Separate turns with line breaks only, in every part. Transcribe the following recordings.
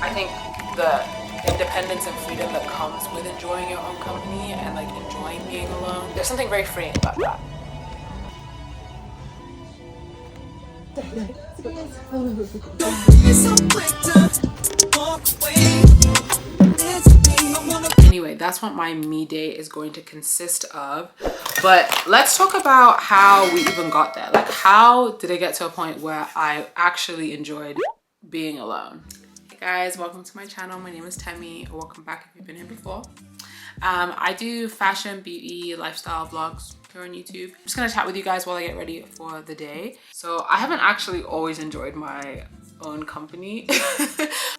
I think the independence and freedom that comes with enjoying your own company and like enjoying being alone, there's something very freeing about that. Anyway, that's what my me day is going to consist of. But let's talk about how we even got there. Like, how did I get to a point where I actually enjoyed being alone? Hey guys, welcome to my channel. My name is Temi, or welcome back if you've been here before. I do fashion, beauty, lifestyle vlogs here on YouTube. I'm just gonna chat with you guys while I get ready for the day. So I haven't actually always enjoyed my own company.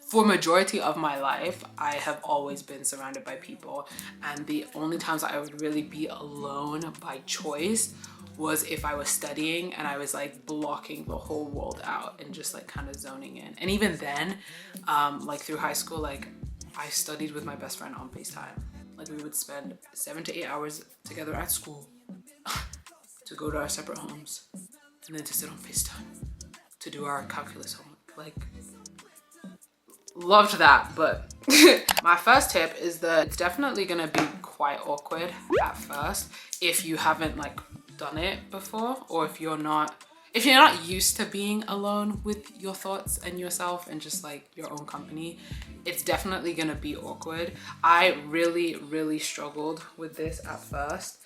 For majority of my life, I have always been surrounded by people, and the only times I would really be alone by choice was if I was studying and I was like blocking the whole world out and just like kind of zoning in. And even then, like through high school, like I studied with my best friend on FaceTime. Like we would spend 7 to 8 hours together at school to go to our separate homes and then to sit on FaceTime to do our calculus homework. Like, loved that. But my first tip is that it's definitely gonna be quite awkward at first if you haven't like done it before, or if you're not used to being alone with your thoughts and yourself and just like your own company. It's definitely gonna be awkward. I really struggled with this at first.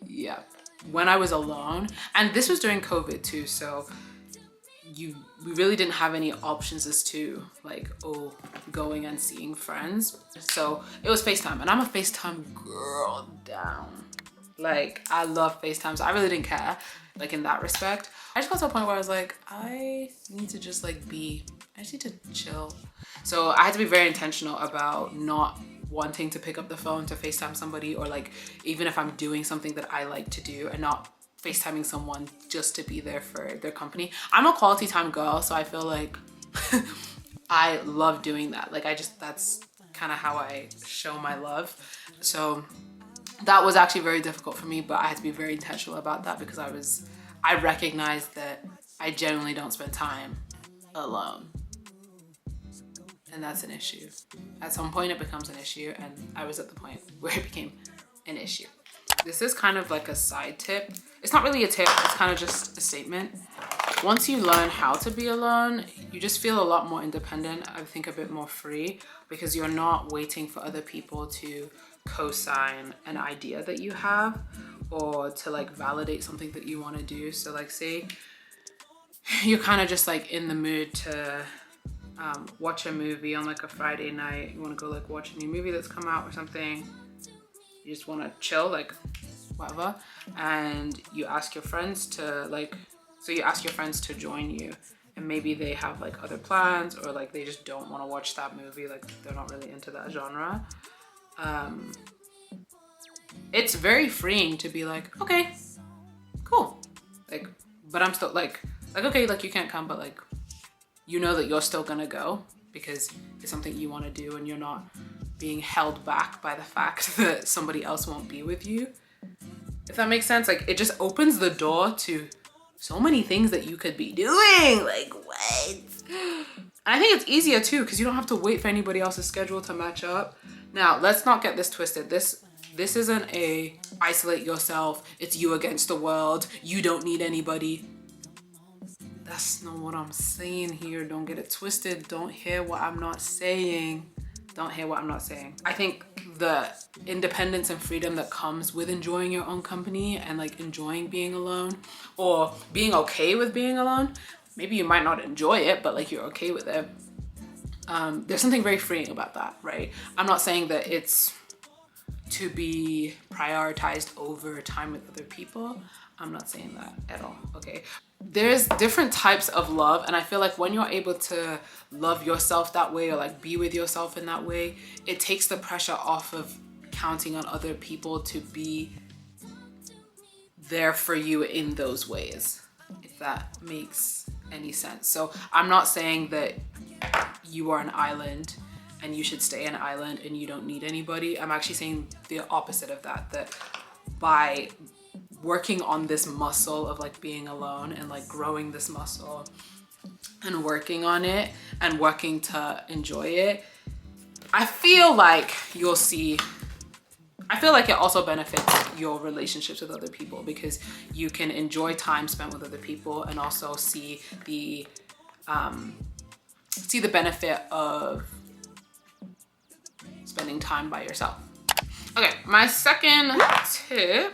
Yeah, when I was alone, and this was during COVID too, so we really didn't have any options as to like, oh, going and seeing friends. So it was FaceTime, and I'm a FaceTime girl down. Like, I love FaceTime, so I really didn't care, like, in that respect. I just got to a point where I was like, I need to just like I just need to chill. So I had to be very intentional about not wanting to pick up the phone to FaceTime somebody, or like, even if I'm doing something that I like to do, and not FaceTiming someone just to be there for their company. I'm a quality time girl, so I feel like I love doing that. Like, that's kind of how I show my love. So that was actually very difficult for me, but I had to be very intentional about that because I recognized that I generally don't spend time alone. And that's an issue. At some point it becomes an issue, and I was at the point where it became an issue. This is kind of like a side tip. It's not really a tip, it's kind of just a statement. Once you learn how to be alone, you just feel a lot more independent, I think a bit more free, because you're not waiting for other people to co-sign an idea that you have, or to like validate something that you want to do. So like, say you're kind of just like in the mood to watch a movie on like a Friday night, you want to go like watch a new movie that's come out or something, you just want to chill, like whatever, and you ask your friends to like, so you ask your friends to join you, and maybe they have like other plans, or like they just don't want to watch that movie, like they're not really into that genre. It's very freeing to be like, okay, cool, like, but I'm still like okay, like you can't come, but like, you know that you're still gonna go because it's something you want to do, and you're not being held back by the fact that somebody else won't be with you. If that makes sense, like it just opens the door to so many things that you could be doing. Like, what? And I think it's easier too because you don't have to wait for anybody else's schedule to match up. Now, let's not get this twisted. This isn't a isolate yourself, it's you against the world, you don't need anybody. That's not what I'm saying here. Don't get it twisted. Don't hear what I'm not saying. Don't hear what I'm not saying. I think the independence and freedom that comes with enjoying your own company and like enjoying being alone, or being okay with being alone. Maybe you might not enjoy it, but like you're okay with it. There's something very freeing about that, right? I'm not saying that it's to be prioritized over time with other people. I'm not saying that at all, okay? There's different types of love, and I feel like when you're able to love yourself that way, or like be with yourself in that way, it takes the pressure off of counting on other people to be there for you in those ways, if that makes any sense. So I'm not saying that you are an island and you should stay an island and you don't need anybody. I'm actually saying the opposite of that, that by working on this muscle of like being alone and like growing this muscle, and working on it and working to enjoy it, I feel like you'll see, I feel like it also benefits your relationships with other people, because you can enjoy time spent with other people and also see the benefit of spending time by yourself. Okay, my second tip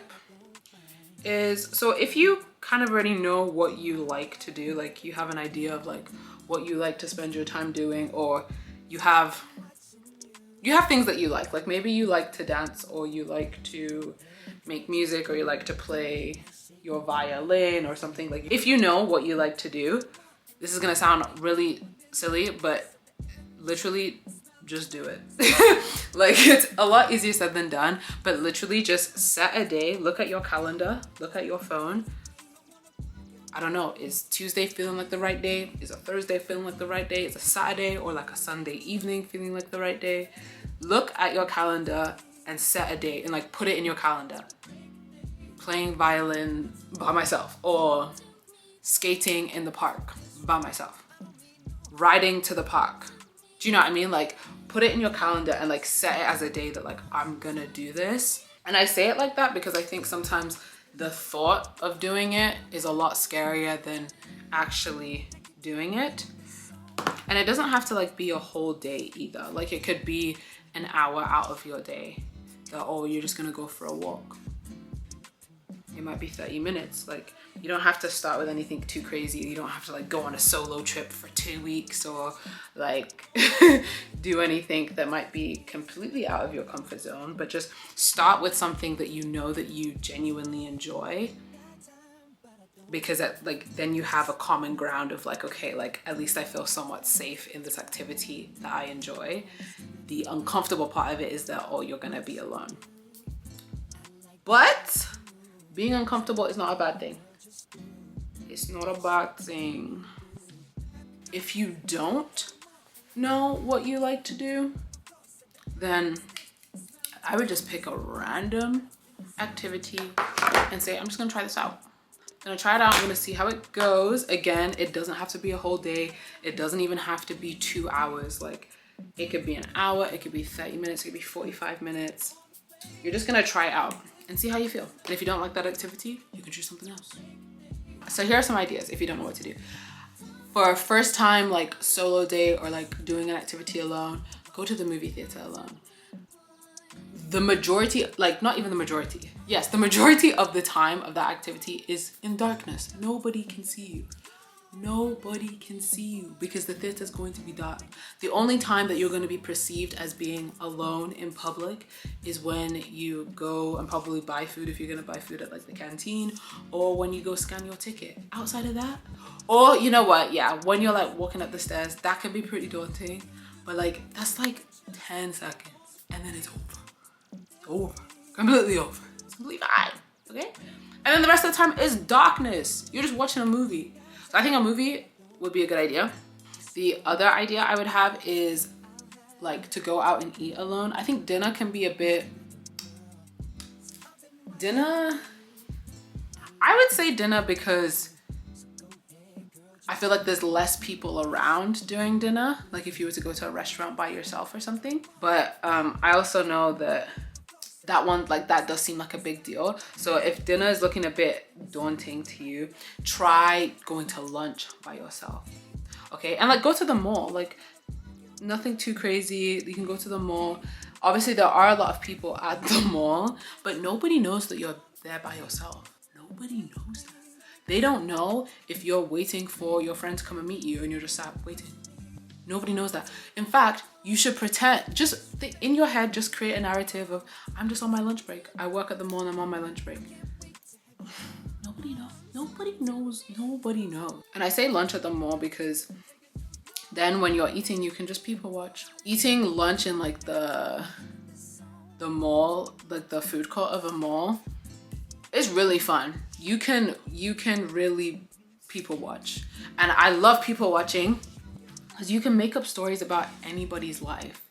is, so if you kind of already know what you like to do, like you have an idea of like what you like to spend your time doing, or you have things that you like maybe you like to dance, or you like to make music, or you like to play your violin or something. Like if you know what you like to do, this is gonna sound really silly, but literally just do it. Like it's a lot easier said than done, but literally just set a day, look at your calendar, look at your phone. I don't know, is Tuesday feeling like the right day? Is a Thursday feeling like the right day? Is a Saturday or like a Sunday evening feeling like the right day? Look at your calendar and set a date and like put it in your calendar. Playing violin by myself, or skating in the park by myself, riding to the park. Do you know what I mean? Like put it in your calendar and like set it as a day that like I'm gonna do this. And I say it like that because I think sometimes the thought of doing it is a lot scarier than actually doing it. And it doesn't have to like be a whole day either. Like it could be an hour out of your day that, oh, you're just gonna go for a walk. It might be 30 minutes. Like you don't have to start with anything too crazy. You don't have to like go on a solo trip for 2 weeks, or like do anything that might be completely out of your comfort zone, but just start with something that you know that you genuinely enjoy, because then you have a common ground of like, okay, like at least I feel somewhat safe in this activity that I enjoy. The uncomfortable part of it is that, oh, you're gonna be alone. But being uncomfortable is not a bad thing. It's not a bad thing. If you don't know what you like to do, then I would just pick a random activity and say, I'm just gonna try this out. I'm gonna try it out, I'm gonna see how it goes. Again, it doesn't have to be a whole day. It doesn't even have to be 2 hours. Like it could be an hour, it could be 30 minutes, it could be 45 minutes. You're just gonna try it out and see how you feel. And if you don't like that activity, you can choose something else. So here are some ideas if you don't know what to do. For a first time like solo date, or like doing an activity alone, go to the movie theater alone. The majority, like not even the majority, yes, the majority of the time of that activity is in darkness. Nobody can see you. Nobody can see you because the theater is going to be dark. The only time that you're going to be perceived as being alone in public is when you go and probably buy food, if you're going to buy food at like the canteen, or when you go scan your ticket. Outside of that, or you know what, yeah, when you're like walking up the stairs, that can be pretty daunting, but like that's like 10 seconds and then it's over. Completely over. It's completely fine. Okay, and then the rest of the time is darkness. You're just watching a movie. So I think a movie would be a good idea. The other idea I would have is like to go out and eat alone. I think dinner can be a bit, I would say dinner because I feel like there's less people around during dinner. Like if you were to go to a restaurant by yourself or something. But I also know that one, like that does seem like a big deal. So if dinner is looking a bit daunting to you, try going to lunch by yourself. Okay, and like go to the mall, like nothing too crazy. You can go to the mall. Obviously there are a lot of people at the mall, but nobody knows that you're there by yourself. Nobody knows that. They don't know if you're waiting for your friend to come and meet you and you're just sat waiting. Nobody knows that. In fact, you should pretend, in your head, just create a narrative of, I'm just on my lunch break. I work at the mall and I'm on my lunch break. Nobody knows. Nobody knows. Nobody knows. And I say lunch at the mall because then when you're eating, you can just people watch. Eating lunch in like the mall, like the food court of a mall, is really fun. You can really people watch. And I love people watching, because you can make up stories about anybody's life,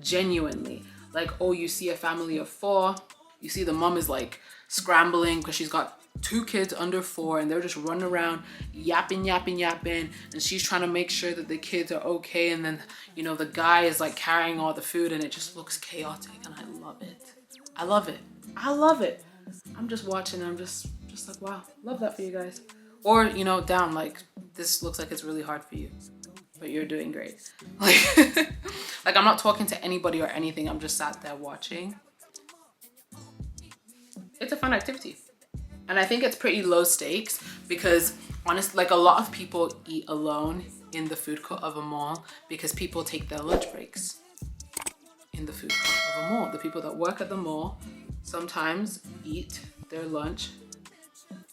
genuinely. Like, oh, you see a family of 4, you see the mom is like scrambling because she's got 2 kids under 4 and they're just running around yapping, and she's trying to make sure that the kids are okay, and then, you know, the guy is like carrying all the food and it just looks chaotic, and I love it. I love it. I love it. I'm just watching and I'm just like, wow, love that for you guys. Or, you know, damn, like, this looks like it's really hard for you, but you're doing great. Like, like I'm not talking to anybody or anything. I'm just sat there watching. It's a fun activity. And I think it's pretty low stakes because honestly, like, a lot of people eat alone in the food court of a mall because people take their lunch breaks in the food court of a mall. The people that work at the mall sometimes eat their lunch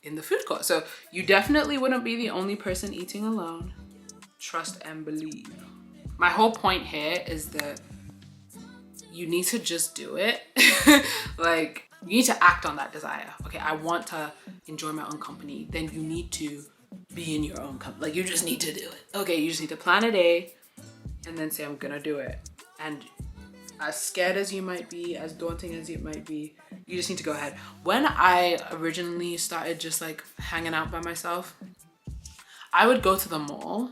in the food court. So you definitely wouldn't be the only person eating alone. Trust and believe. My whole point here is that you need to just do it. Like, you need to act on that desire. Okay, I want to enjoy my own company. Then you need to be in your own company. Like, you just need to do it. Okay, you just need to plan a day and then say, I'm gonna do it. And as scared as you might be, as daunting as it might be, you just need to go ahead. When I originally started just like hanging out by myself, I would go to the mall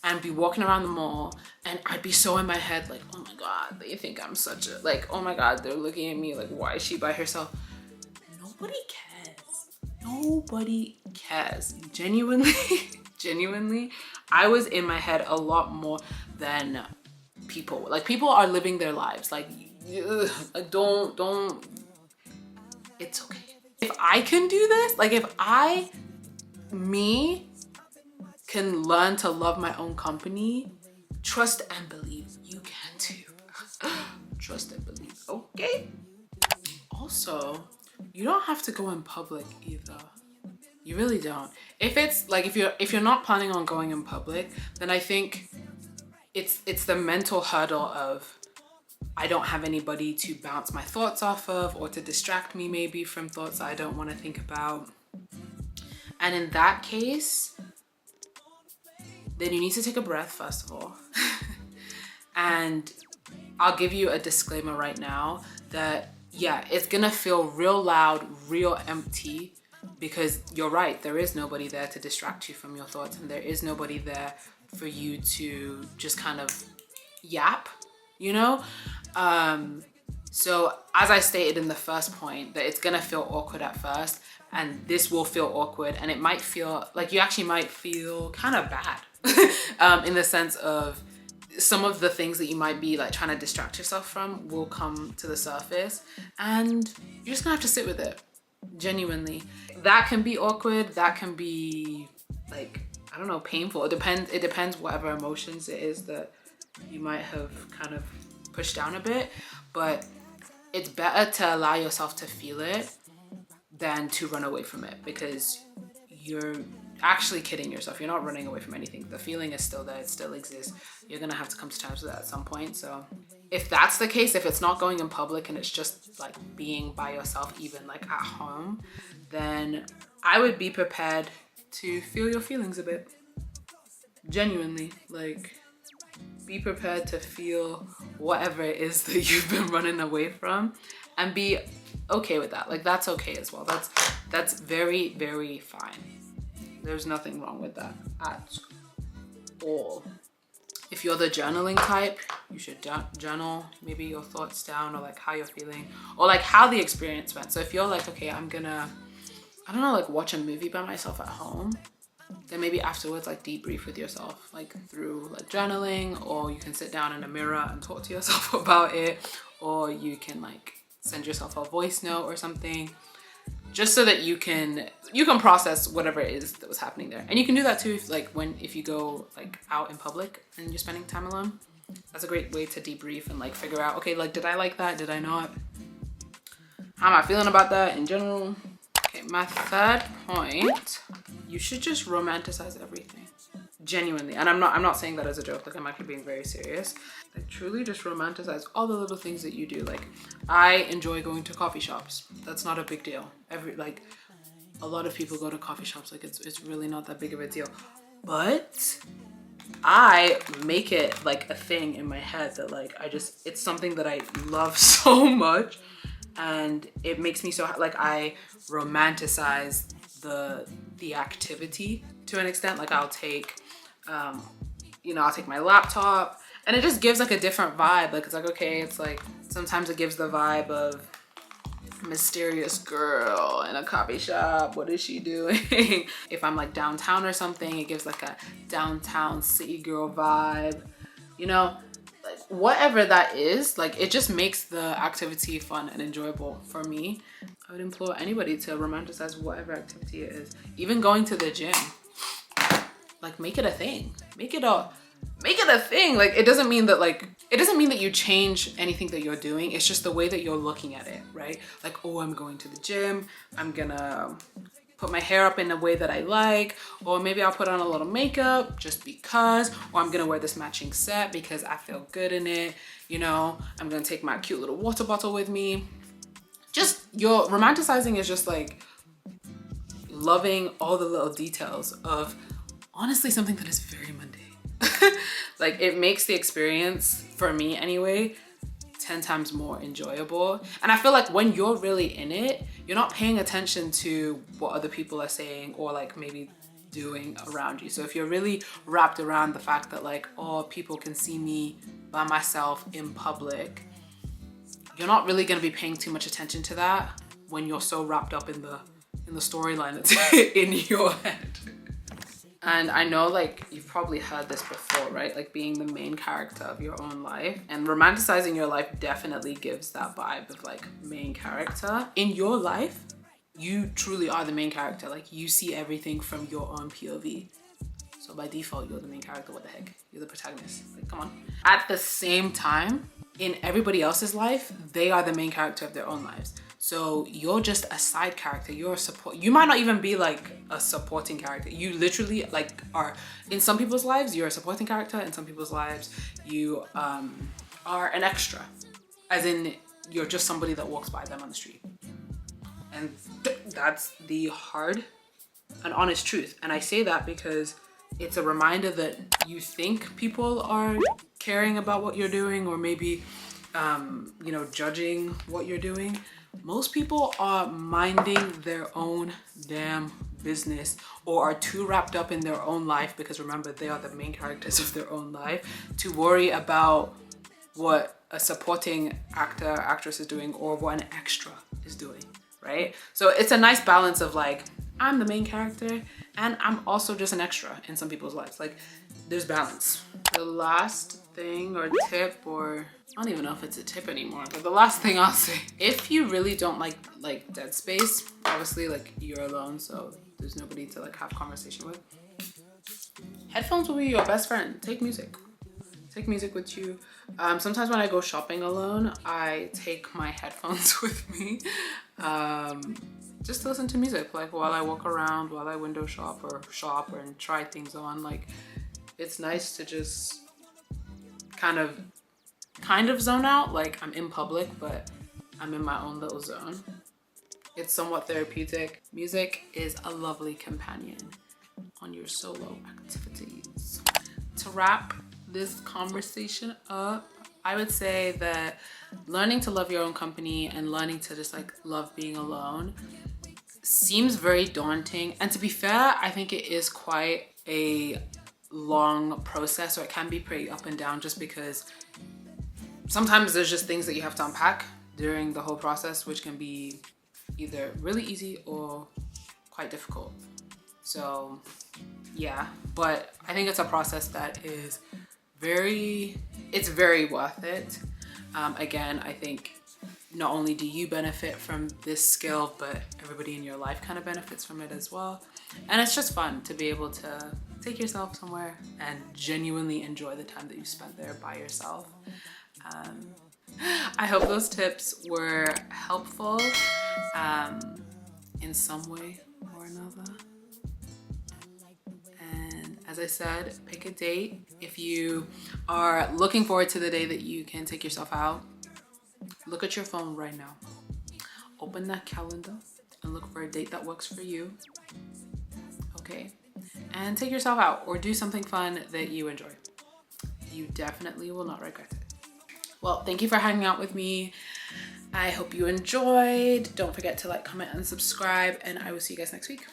and be walking around the mall and I'd be so in my head like, oh my God, they think I'm such a, like, oh my God, they're looking at me like, why is she by herself? Nobody cares. Nobody cares. Genuinely, genuinely, I was in my head a lot more than people. Like, people are living their lives. Like, like don't, it's okay. If I can do this, like, if me can learn to love my own company, trust and believe you can too. Trust and believe, okay? Also, you don't have to go in public either. You really don't. If it's like, if you're not planning on going in public, then I think it's the mental hurdle of, I don't have anybody to bounce my thoughts off of or to distract me maybe from thoughts that I don't want to think about. And in that case, then you need to take a breath first of all. And I'll give you a disclaimer right now that, yeah, it's gonna feel real loud, real empty, because you're right, there is nobody there to distract you from your thoughts, and there is nobody there for you to just kind of yap, you know? So as I stated in the first point, that it's gonna feel awkward at first, and this will feel awkward, and it might feel like you actually might feel kind of bad in the sense of some of the things that you might be like trying to distract yourself from will come to the surface, and you're just gonna have to sit with it. Genuinely, that can be awkward, that can be like, I don't know, painful. It depends whatever emotions it is that you might have kind of pushed down a bit, but it's better to allow yourself to feel it than to run away from it, because you're actually kidding yourself. You're not running away from anything. The feeling is still there, it still exists. You're gonna have to come to terms with that at some point. So if that's the case, if it's not going in public and it's just like being by yourself, even like at home, then I would be prepared to feel your feelings a bit. Genuinely, like, be prepared to feel whatever it is that you've been running away from, and be okay with that. Like, that's okay as well. That's very, very fine. There's nothing wrong with that at all. If you're the journaling type, you should journal maybe your thoughts down, or like how you're feeling, or like how the experience went. So if you're like, okay, I'm gonna, I don't know, like watch a movie by myself at home, then maybe afterwards like debrief with yourself, like through like journaling, or you can sit down in a mirror and talk to yourself about it, or you can like send yourself a voice note or something, just so that you can process whatever it is that was happening there. And you can do that too if you go like out in public and you're spending time alone. That's a great way to debrief and like figure out, okay, like, did I like that? Did I not? How am I feeling about that in general? Okay, my third point, you should just romanticize everything. Genuinely. And I'm not saying that as a joke, like, I'm actually being very serious. Like, truly just romanticize all the little things that you do. Like, I enjoy going to coffee shops. That's not a big deal. A lot of people go to coffee shops, like it's really not that big of a deal. But I make it like a thing in my head that like, it's something that I love so much and it makes me so like I romanticize the activity to an extent. Like I'll take I'll take my laptop, and it just gives like a different vibe. Like it's like, okay, it's like sometimes it gives the vibe of mysterious girl in a coffee shop, what is she doing? If I'm like downtown or something, it gives like a downtown city girl vibe, like whatever that is. Like it just makes the activity fun and enjoyable for me. I would implore anybody to romanticize whatever activity it is. Even going to the gym, like make it a thing. Make it a thing. Like it doesn't mean that you change anything that you're doing. It's just the way that you're looking at it, right? Like, oh, I'm going to the gym, I'm gonna put my hair up in a way that I like, or maybe I'll put on a little makeup just because, or I'm gonna wear this matching set because I feel good in it. I'm gonna take my cute little water bottle with me. Just your romanticizing is just like loving all the little details of honestly something that is very mundane. Like it makes the experience, for me anyway, 10 times more enjoyable. And I feel like when you're really in it, you're not paying attention to what other people are saying or like maybe doing around you. So if you're really wrapped around the fact that like, oh, people can see me by myself in public, you're not really going to be paying too much attention to that when you're so wrapped up in the storyline that's in your head. And I know like you've probably heard this before, right? Like being the main character of your own life, and romanticizing your life definitely gives that vibe of like main character. In your life, you truly are the main character. Like you see everything from your own POV. So by default, you're the main character. What the heck? You're the protagonist. Like, come on. At the same time, in everybody else's life, they are the main character of their own lives. So you're just a side character. You're a support. You might not even be like a supporting character. You literally like are, in some people's lives, you're a supporting character. In some people's lives, you are an extra. As in, you're just somebody that walks by them on the street. And that's the hard and honest truth. And I say that because it's a reminder that you think people are caring about what you're doing, or maybe, judging what you're doing. Most people are minding their own damn business, or are too wrapped up in their own life, because remember, they are the main characters of their own life, to worry about what a supporting actor, actress is doing, or what an extra is doing, right? So it's a nice balance of like, I'm the main character and I'm also just an extra in some people's lives. Like there's balance. The last thing or tip, or I don't even know if it's a tip anymore, but the last thing I'll say, if you really don't like dead space, obviously like you're alone, so there's nobody to like have conversation with, headphones will be your best friend. Take music with you. Sometimes when I go shopping alone, I take my headphones with me, just to listen to music, like while I walk around, while I window shop and try things on. Like it's nice to just kind of zone out. Like I'm in public, but I'm in my own little zone. It's somewhat therapeutic. Music is a lovely companion on your solo activities. To wrap this conversation up, I would say that learning to love your own company and learning to just like love being alone seems very daunting. And to be fair, I think it is quite a long process, or it can be pretty up and down, just because sometimes there's just things that you have to unpack during the whole process, which can be either really easy or quite difficult. So yeah, but I think it's a process that is very worth it. Again, I think not only do you benefit from this skill, but everybody in your life kind of benefits from it as well. And it's just fun to be able to take yourself somewhere and genuinely enjoy the time that you spent there by yourself. I hope those tips were helpful in some way or another. And as I said, pick a date. If you are looking forward to the day that you can take yourself out, look at your phone right now. Open that calendar and look for a date that works for you. Okay? And take yourself out or do something fun that you enjoy. You definitely will not regret it. Well, thank you for hanging out with me. I hope you enjoyed. Don't forget to like, comment, and subscribe, and I will see you guys next week.